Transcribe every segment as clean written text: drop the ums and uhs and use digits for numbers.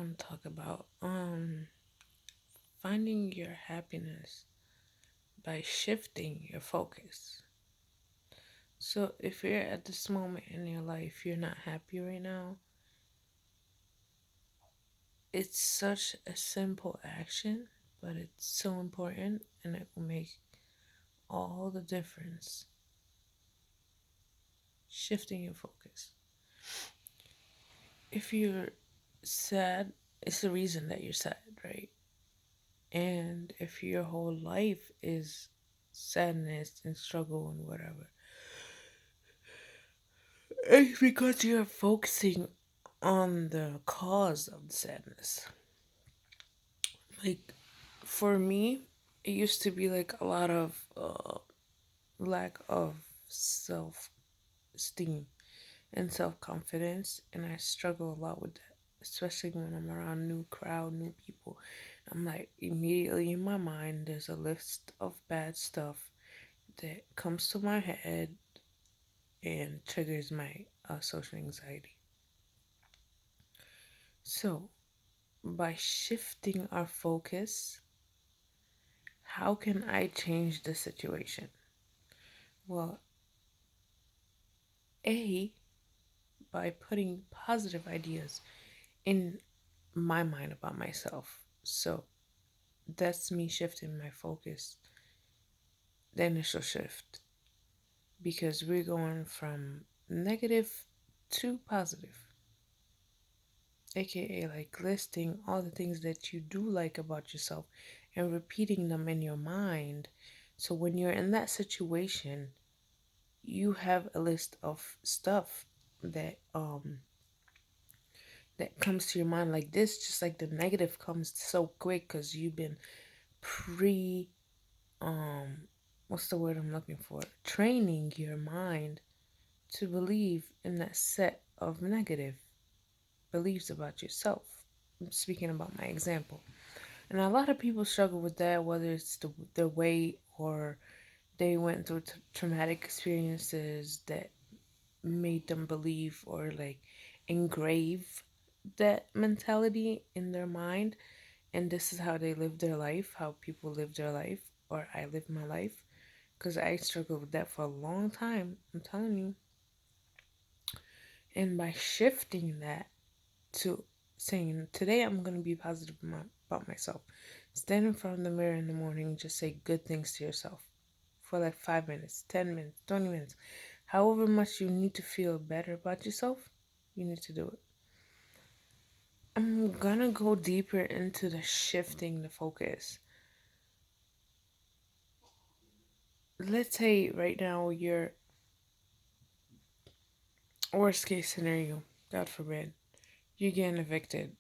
want to talk about finding your happiness by shifting your focus. So if you're at this moment in your life, you're not happy right now, it's such a simple action, but it's so important and it will make all the difference. Shifting your focus. If you're sad, it's the reason that you're sad, right? And if your whole life is sadness and struggle and whatever, it's because you're focusing on the cause of the sadness. Like, for me, it used to be like a lot of lack of self esteem and self confidence, and I struggle a lot with that, especially when I'm around new crowd, new people. I'm like, immediately in my mind, there's a list of bad stuff that comes to my head and triggers my social anxiety. So, by shifting our focus, how can I change the situation? Well, A, by putting positive ideas in my mind about myself. So, that's me shifting my focus, the initial shift, because we're going from negative to positive, aka like listing all the things that you do like about yourself and repeating them in your mind. So when you're in that situation, you have a list of stuff that comes to your mind like this, just like the negative comes so quick because you've been pre um what's the word I'm looking for, training your mind to believe in that set of negative beliefs about yourself. I'm speaking about my example. And a lot of people struggle with that, whether it's the weight or they went through traumatic experiences that made them believe or like engrave that mentality in their mind. And this is how they live their life, how people live their life, or I live my life. Because I struggled with that for a long time, I'm telling you. And by shifting that to saying, today I'm going to be positive about myself. Stand in front of the mirror in the morning and just say good things to yourself for like 5 minutes, 10 minutes, 20 minutes. However much you need to feel better about yourself, you need to do it. I'm gonna go deeper into the shifting the focus. Let's say right now you're, worst case scenario, God forbid, you're getting evicted,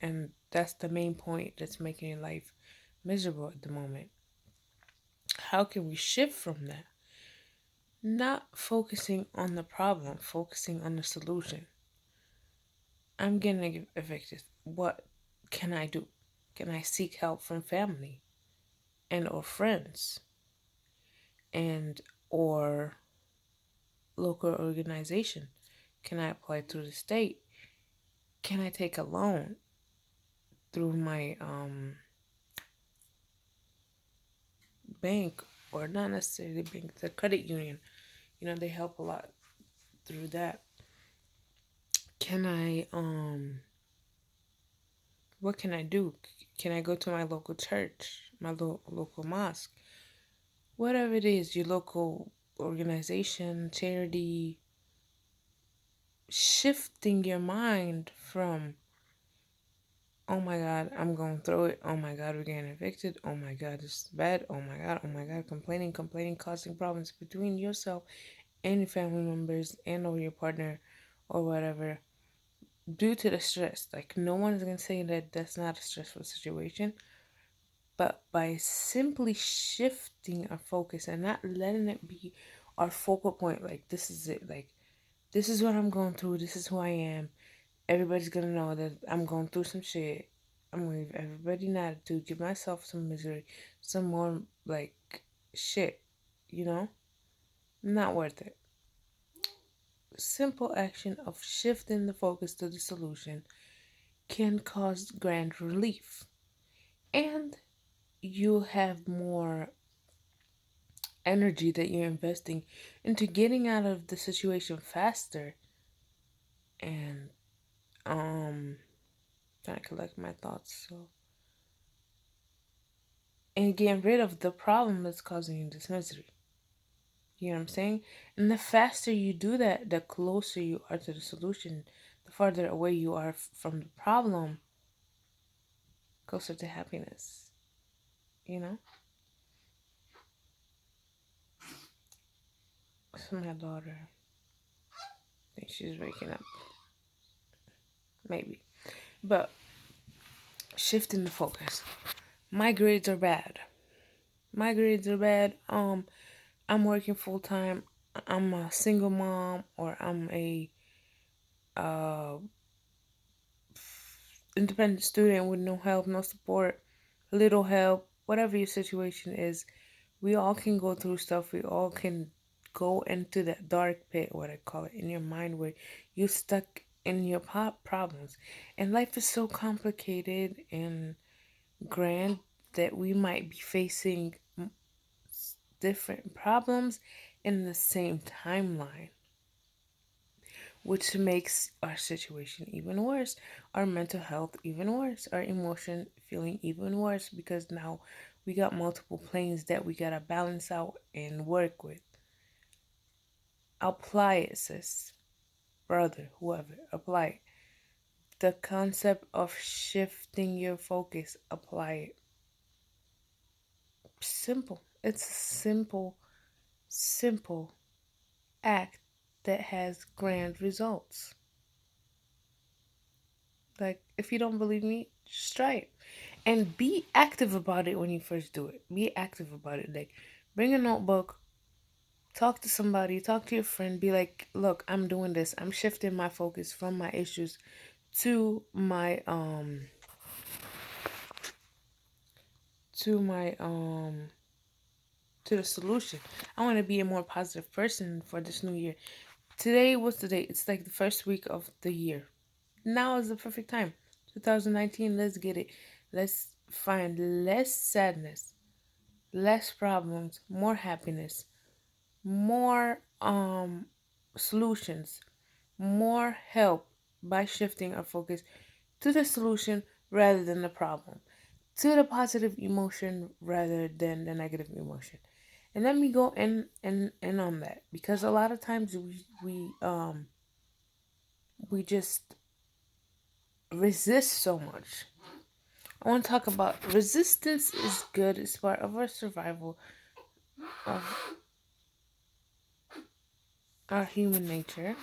and that's the main point that's making your life miserable at the moment. How can we shift from that? Not focusing on the problem, focusing on the solution. I'm getting evicted. What can I do? Can I seek help from family and or friends and or local organization? Can I apply through the state? Can I take a loan through my bank, or not necessarily bank, the credit union? You know, they help a lot through that. Can I what can I do? Can I go to my local church, my local mosque? Whatever it is, your local organization, charity, shifting your mind from, oh my God, I'm going through it. Oh my God, we're getting evicted. Oh my God, this is bad. Oh my God, complaining, causing problems between yourself and your family members and or your partner or whatever due to the stress. Like, no one is going to say that that's not a stressful situation. But by simply shifting our focus and not letting it be our focal point, like, this is it, like, this is what I'm going through, this is who I am. Everybody's gonna know that I'm going through some shit. I'm gonna give everybody an attitude, give myself some misery, some more, like, shit, you know? Not worth it. Simple action of shifting the focus to the solution can cause grand relief. And you have more energy that you're investing into getting out of the situation faster and trying to collect my thoughts, so and getting rid of the problem that's causing you this misery. You know what I'm saying? And the faster you do that, the closer you are to the solution, the farther away you are from the problem, closer to happiness. You know? So my daughter, I think she's waking up. Maybe. But shifting the focus. My grades are bad. My grades are bad. I'm working full time. I'm a single mom, or I'm a uh independent student with no help, no support, little help, whatever your situation is. We all can go through stuff. We all can go into that dark pit, what I call it, in your mind, where you're stuck in your problems. And life is so complicated and grand that we might be facing different problems in the same timeline, which makes our situation even worse, our mental health even worse, our emotion feeling even worse, because now we got multiple planes that we gotta balance out and work with. Apply it, sis, brother, whoever, apply it. The concept of shifting your focus, apply it. Simple. It's a simple act that has grand results. Like, if you don't believe me, just try it. And be active about it when you first do it. Be active about it. Like, bring a notebook, talk to somebody, talk to your friend, be like, look, I'm doing this. I'm shifting my focus from my issues to to my to the solution. I want to be a more positive person for this new year. Today, what's the date? It's like the first week of the year. Now is the perfect time. 2019, let's get it. Let's find less sadness, less problems, more happiness, more solutions, more help by shifting our focus to the solution rather than the problem, to the positive emotion rather than the negative emotion. And let me go in on that, because a lot of times we just resist so much. I want to talk about resistance is good. It's part of our survival, of our human nature.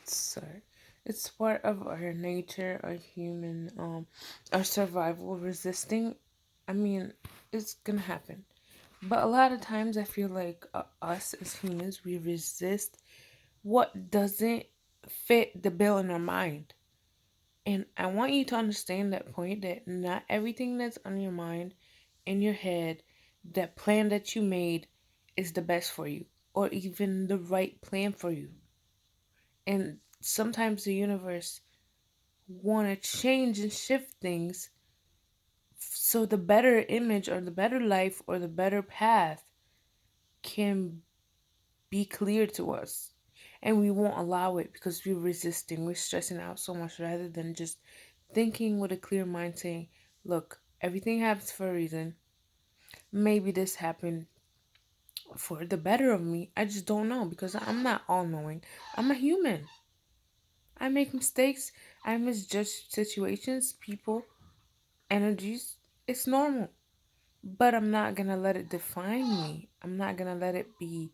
Sorry. It's part of our nature, our human, our survival. Resisting, I mean, it's gonna happen. But a lot of times I feel like us as humans, we resist what doesn't fit the bill in our mind. And I want you to understand that point, that not everything that's on your mind, in your head, that plan that you made is the best for you, or even the right plan for you. And sometimes the universe want to change and shift things so the better image or the better life or the better path can be clear to us. And we won't allow it because we're resisting, we're stressing out so much, rather than just thinking with a clear mind, saying, look, everything happens for a reason. Maybe this happened for the better of me. I just don't know, because I'm not all knowing. I'm a human. I make mistakes. I misjudge situations, people, energies. It's normal. But I'm not gonna let it define me. I'm not gonna let it be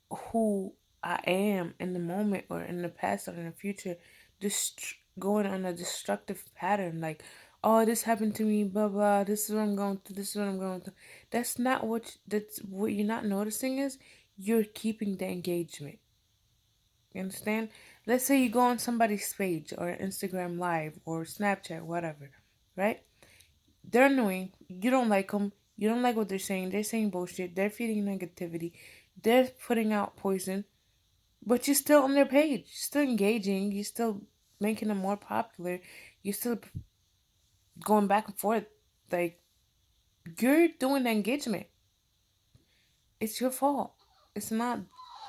who I am in the moment or in the past or in the future. Just going on a destructive pattern, like, oh, this happened to me, blah blah. This is what I'm going through. This is what I'm going through. That's what you're not noticing is you're keeping the engagement. You understand? Let's say you go on somebody's page or Instagram Live or Snapchat, whatever, right? They're annoying. You don't like them. You don't like what they're saying. They're saying bullshit. They're feeding negativity. They're putting out poison. But you're still on their page. You're still engaging. You're still making them more popular. You're still going back and forth. Like, you're doing the engagement. It's your fault. It's not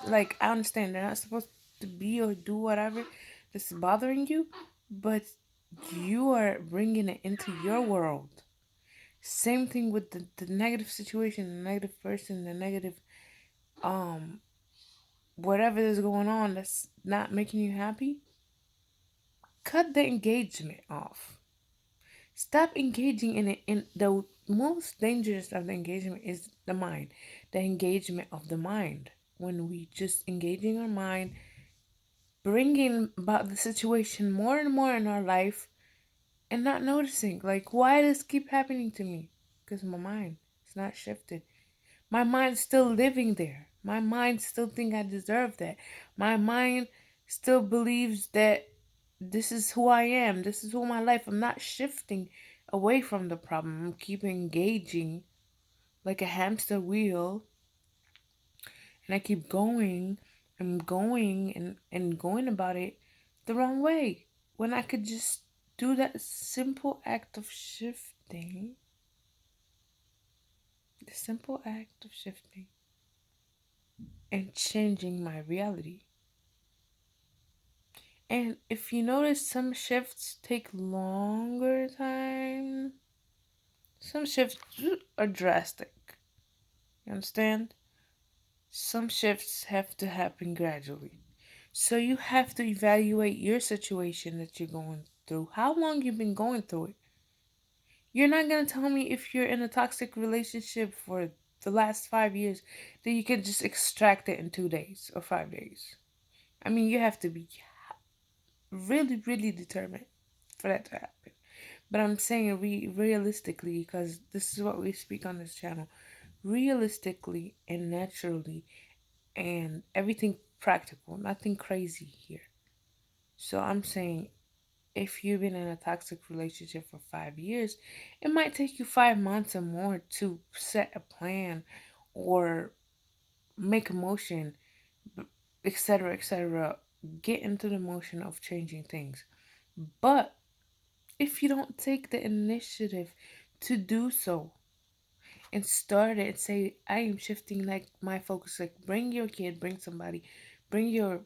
like I understand they're not supposed to be or do whatever that's bothering you, but you are bringing it into your world. Same thing with the negative situation, the negative person, the negative um whatever is going on that's not making you happy. Cut the engagement off. Stop engaging in it. In the most dangerous of the engagement is the mind, the engagement of the mind. When we just engaging our mind, bringing about the situation more and more in our life, and not noticing, like, why does this keep happening to me? Because my mind is not shifted. My mind's still living there. My mind still think I deserve that. My mind still believes that this is who I am. This is who my life. I'm not shifting away from the problem. I'm keeping engaging like a hamster wheel, and I keep going and going and going about it the wrong way. When I could just do that simple act of shifting, the simple act of shifting and changing my reality. And if you notice, some shifts take longer time. Some shifts are drastic. You understand? Some shifts have to happen gradually. So you have to evaluate your situation that you're going through. How long you've been going through it. You're not gonna tell me if you're in a toxic relationship for the last 5 years that you can just extract it in 2 days or 5 days. I mean, you have to be really, really determined for that to happen. But I'm saying realistically, because this is what we speak on this channel, realistically and naturally, and everything practical, nothing crazy here. So I'm saying if you've been in a toxic relationship for 5 years, it might take you 5 months or more to set a plan or make a motion, etc., etc. Get into the motion of changing things. But if you don't take the initiative to do so and start it and say, I am shifting like my focus, like bring your kid, bring somebody, bring your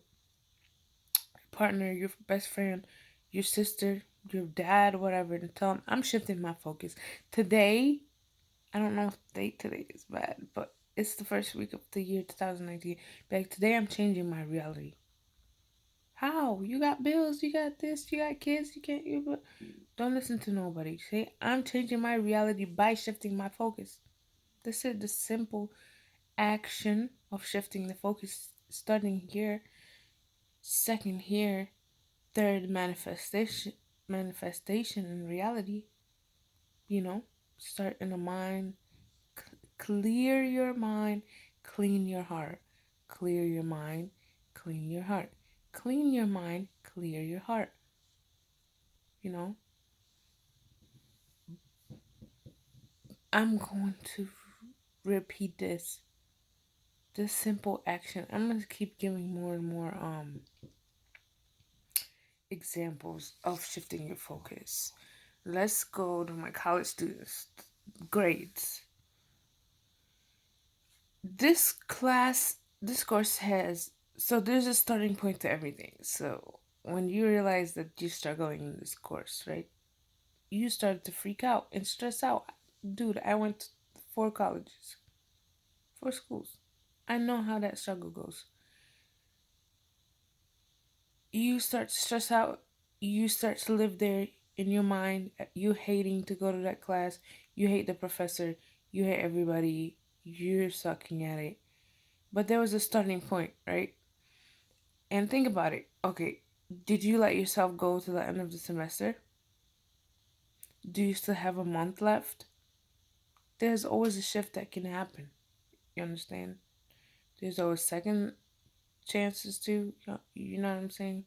partner, your best friend, your sister, your dad, whatever, and tell them I'm shifting my focus. Today, I don't know if date today is bad, but it's the first week of the year 2019. Like today, I'm changing my reality. How? You got bills, you got this, you got kids, you can't. You don't listen to nobody. Say I'm changing my reality by shifting my focus. This is the simple action of shifting the focus. Starting here, second here, third manifestation in reality. You know, start in the mind. Clear your mind, clean your heart. Clear your mind, clean your heart. Clean your mind, clear your heart. You know, I'm going to repeat this simple action. I'm going to keep giving more and more examples of shifting your focus. Let's go to my college students grades. This course has, so there's a starting point to everything. So when you realize that you're struggling in this course, right, you start to freak out and stress out. Dude, I went to 4 colleges, 4 schools. I know how that struggle goes. You start to stress out, you start to live there in your mind, you hating to go to that class, you hate the professor, you hate everybody, you're sucking at it. But there was a starting point, right? And think about it. Okay, did you let yourself go to the end of the semester? Do you still have a month left? There's always a shift that can happen. You understand? There's always second chances too. You know what I'm saying?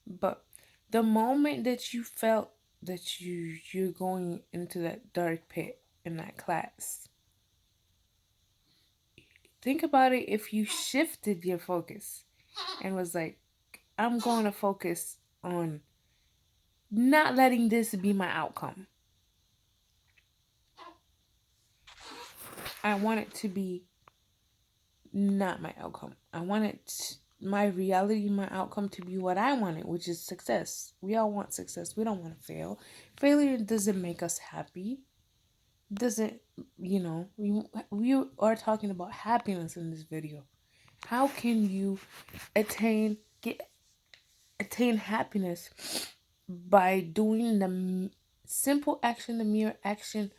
But the moment that you felt that you're going into that dark pit in that class, Think about it if you shifted your focus and was like, I'm going to focus on not letting this be my outcome. I want it to be not my outcome. I want my reality, my outcome to be what I wanted, which is success. We all want success. We don't want to fail. Failure doesn't make us happy. Doesn't, we are talking about happiness in this video. How can you attain get attain happiness by doing the simple action, the mere action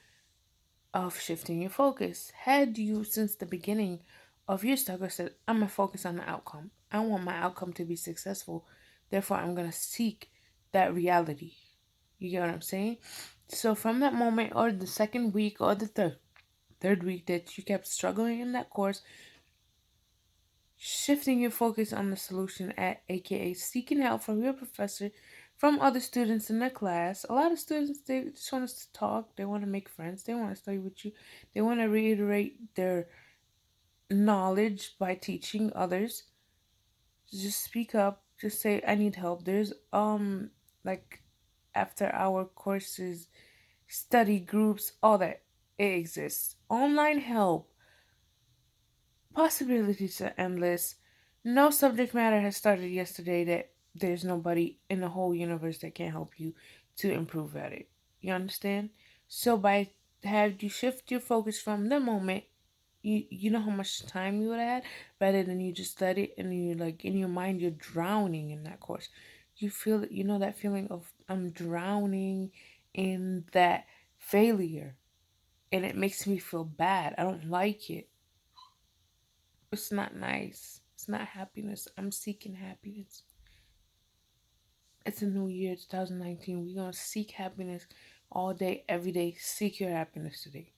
of shifting your focus? Had you, since the beginning of your struggle, said, I'm going to focus on the outcome. I want my outcome to be successful. Therefore, I'm going to seek that reality. You get what I'm saying? So from that moment, or the second week, or the third week that you kept struggling in that course, shifting your focus on the solution, at aka seeking help from your professor, from other students in the class. A lot of students, they just want us to talk, they want to make friends, they want to study with you, they want to reiterate their knowledge by teaching others. Just speak up, just say I need help. There's like after hour courses, study groups, all that. It exists. Online help. Possibilities are endless. No subject matter has started yesterday that there's nobody in the whole universe that can help you to improve at it. You understand? So by have you shift your focus from the moment, you know how much time you would have had, rather than you just let it and you like in your mind you're drowning in that course. You feel that, you know, that feeling of I'm drowning in that failure, and it makes me feel bad. I don't like it. It's not nice. It's not happiness. I'm seeking happiness. It's a new year, 2019. We're going to seek happiness all day, every day. Seek your happiness today.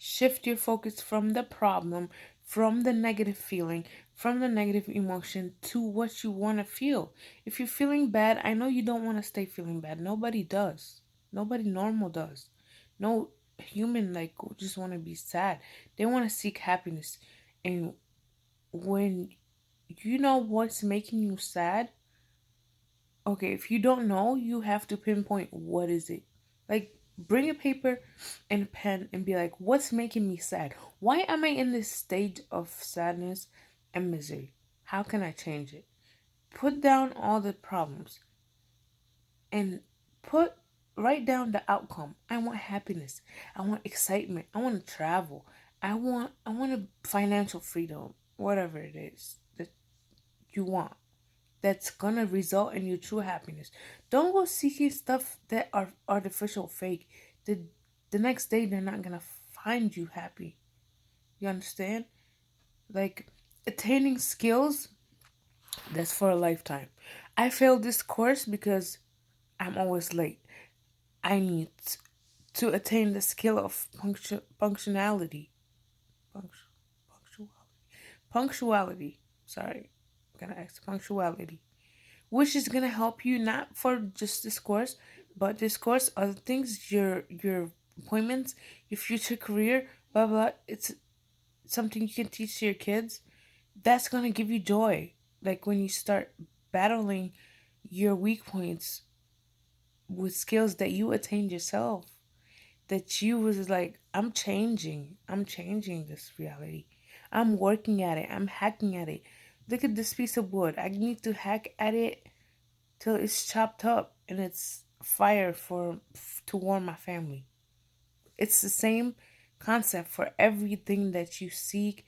Shift your focus from the problem, from the negative feeling, from the negative emotion to what you want to feel. If you're feeling bad, I know you don't want to stay feeling bad. Nobody does. Nobody normal does. No human like just want to be sad. They want to seek happiness. And when you know what's making you sad, okay, if you don't know, you have to pinpoint what is it. Like bring a paper and a pen and be like, what's making me sad? Why am I in this state of sadness and misery? How can I change it? Put down all the problems and put write down the outcome. I want happiness. I want excitement. I want to travel. I want a financial freedom, whatever it is that you want, that's gonna result in your true happiness. Don't go seeking stuff that are artificial, fake. The next day they're not gonna find you happy. You understand? Like attaining skills, that's for a lifetime. I failed this course because I'm always late. I need to attain the skill of punctuality. Punctuality. Punctuality. Sorry. I'm gonna ask punctuality, which is gonna help you not for just this course, but this course, other things, your appointments, your future career, blah blah. It's something you can teach to your kids. That's gonna give you joy. Like when you start battling your weak points with skills that you attained yourself, that you was like, I'm changing this reality. I'm working at it. I'm hacking at it. Look at this piece of wood. I need to hack at it till it's chopped up and it's fire to warm my family. It's the same concept for everything that you seek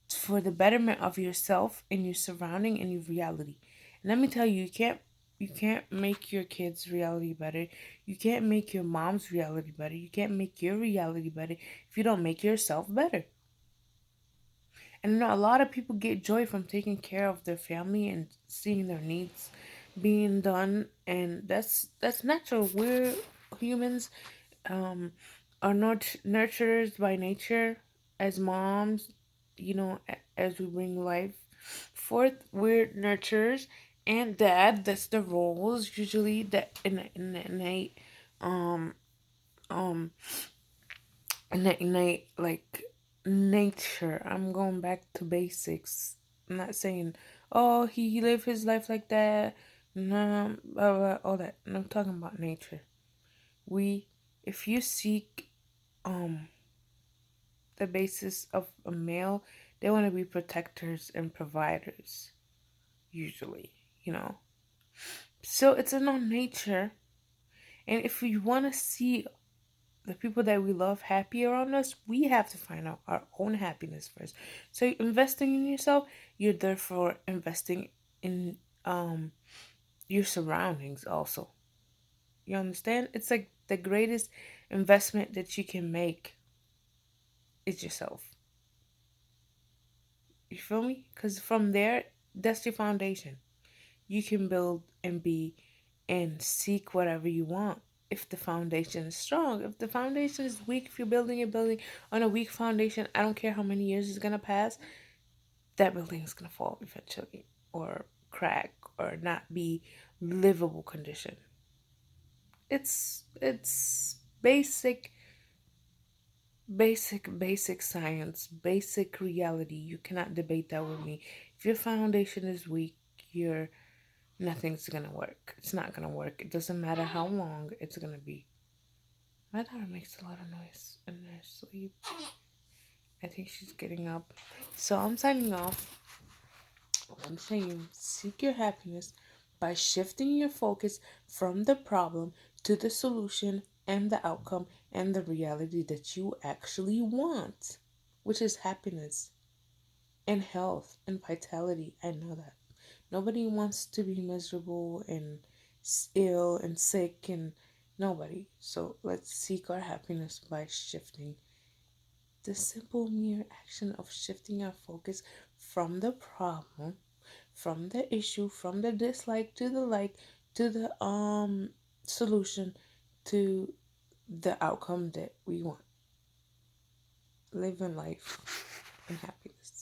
for the betterment of yourself and your surrounding and your reality. And let me tell you, you can't make your kids' reality better. You can't make your mom's reality better. You can't make your reality better if you don't make yourself better. And you know, a lot of people get joy from taking care of their family and seeing their needs being done, and that's natural. We're humans, um, are not nurturers by nature. As moms, you know, as we bring life forth, we're nurturers, and dad. That's the roles usually that in the innate, um, um, innate like nature. I'm going back to basics. I'm not saying, oh, he lived his life like that. No, blah, blah, all that. And I'm talking about nature. We, if you seek um the basis of a male, they want to be protectors and providers, usually, you know. So it's in our nature. And if we want to see the people that we love happy around us, we have to find out our own happiness first. So investing in yourself, you're therefore investing in your surroundings also. You understand? It's like the greatest investment that you can make is yourself. You feel me? Because from there, that's your foundation. You can build and be and seek whatever you want if the foundation is strong. If the foundation is weak, if you're building a building on a weak foundation, I don't care how many years is gonna pass, that building is gonna fall eventually or crack or not be livable condition. It's basic science, basic reality. You cannot debate that with me. If your foundation is weak, your nothing's gonna work. It's not gonna work. It doesn't matter how long it's gonna be. My daughter makes a lot of noise in her sleep. I think she's getting up. So I'm signing off. I'm saying seek your happiness by shifting your focus from the problem to the solution and the outcome and the reality that you actually want, which is happiness and health and vitality. I know that. Nobody wants to be miserable and ill and sick and nobody. So let's seek our happiness by shifting the simple mere action of shifting our focus from the problem, from the issue, from the dislike to the like, to the solution, to the outcome that we want. Living life and happiness.